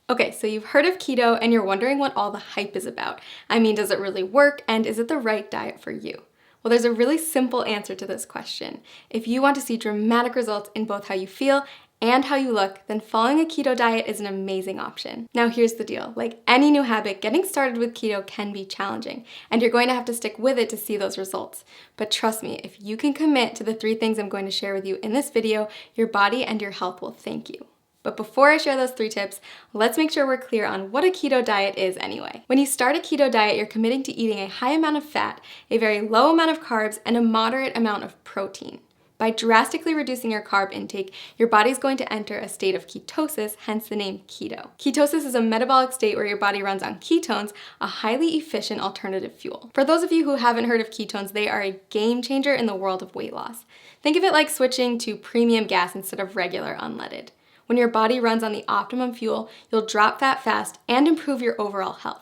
Okay, so you've heard of keto and you're wondering what all the hype is about. I mean, does it really work and is it the right diet for you? Well, there's a really simple answer to this question. If you want to see dramatic results in both how you feel and how you look, then following a keto diet is an amazing option. Now here's the deal, like any new habit, getting started with keto can be challenging, and you're going to have to stick with it to see those results. But trust me, if you can commit to the 3 things I'm going to share with you in this video, your body and your health will thank you. But before I share those 3 tips, let's make sure we're clear on what a keto diet is anyway. When you start a keto diet, you're committing to eating a high amount of fat, a very low amount of carbs, and a moderate amount of protein. By drastically reducing your carb intake, your body's going to enter a state of ketosis, hence the name keto. Ketosis is a metabolic state where your body runs on ketones, a highly efficient alternative fuel. For those of you who haven't heard of ketones, they are a game changer in the world of weight loss. Think of it like switching to premium gas instead of regular unleaded. When your body runs on the optimum fuel, you'll drop fat fast and improve your overall health.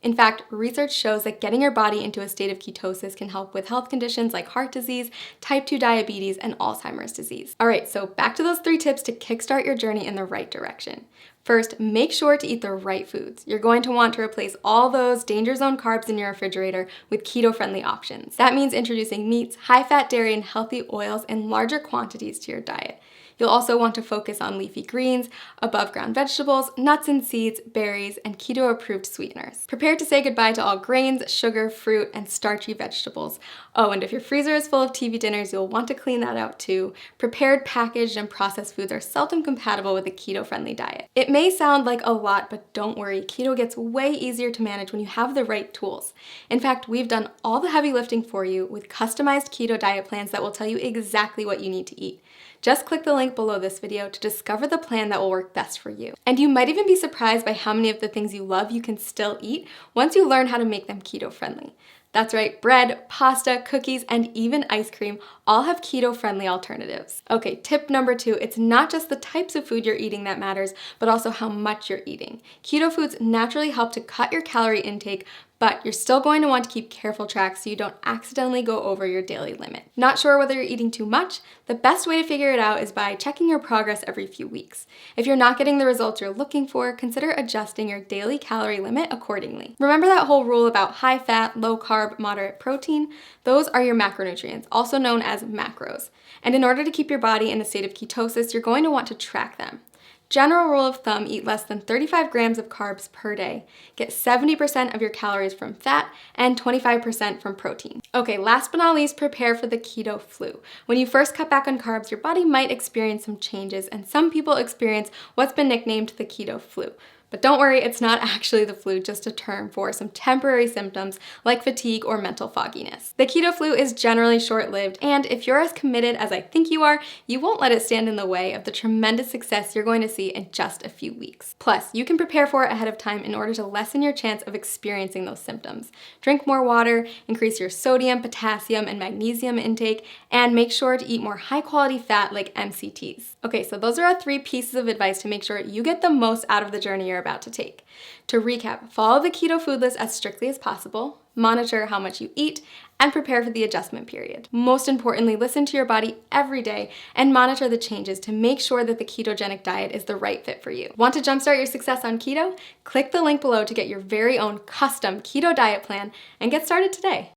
In fact, research shows that getting your body into a state of ketosis can help with health conditions like heart disease, type 2 diabetes, and Alzheimer's disease. All right, so back to those 3 tips to kickstart your journey in the right direction. First, make sure to eat the right foods. You're going to want to replace all those danger zone carbs in your refrigerator with keto-friendly options. That means introducing meats, high-fat dairy, and healthy oils in larger quantities to your diet. You'll also want to focus on leafy greens, above-ground vegetables, nuts and seeds, berries, and keto-approved sweeteners. Prepare to say goodbye to all grains, sugar, fruit, and starchy vegetables. Oh, and if your freezer is full of TV dinners, you'll want to clean that out too. Prepared, packaged, and processed foods are seldom compatible with a keto-friendly diet. It may sound like a lot, but don't worry, keto gets way easier to manage when you have the right tools. In fact, we've done all the heavy lifting for you with customized keto diet plans that will tell you exactly what you need to eat. Just click the link below this video to discover the plan that will work best for you. And you might even be surprised by how many of the things you love you can still eat once you learn how to make them keto-friendly. That's right, bread, pasta, cookies, and even ice cream all have keto-friendly alternatives. Okay, tip number 2, it's not just the types of food you're eating that matters, but also how much you're eating. Keto foods naturally help to cut your calorie intake, but you're still going to want to keep careful track so you don't accidentally go over your daily limit. Not sure whether you're eating too much? The best way to figure it out is by checking your progress every few weeks. If you're not getting the results you're looking for, consider adjusting your daily calorie limit accordingly. Remember that whole rule about high fat, low carb, moderate protein? Those are your macronutrients, also known as macros. And in order to keep your body in a state of ketosis, you're going to want to track them. General rule of thumb, eat less than 35 grams of carbs per day. Get 70% of your calories from fat and 25% from protein. Okay, last but not least, prepare for the keto flu. When you first cut back on carbs, your body might experience some changes, and some people experience what's been nicknamed the keto flu. But don't worry, it's not actually the flu, just a term for some temporary symptoms like fatigue or mental fogginess. The keto flu is generally short-lived, and if you're as committed as I think you are, you won't let it stand in the way of the tremendous success you're going to see in just a few weeks. Plus, you can prepare for it ahead of time in order to lessen your chance of experiencing those symptoms. Drink more water, increase your sodium, potassium, and magnesium intake, and make sure to eat more high-quality fat like MCTs. Okay, so those are our 3 pieces of advice to make sure you get the most out of the journey you're about to take. To recap, follow the keto food list as strictly as possible, monitor how much you eat, and prepare for the adjustment period. Most importantly, listen to your body every day and monitor the changes to make sure that the ketogenic diet is the right fit for you. Want to jumpstart your success on keto? Click the link below to get your very own custom keto diet plan and get started today.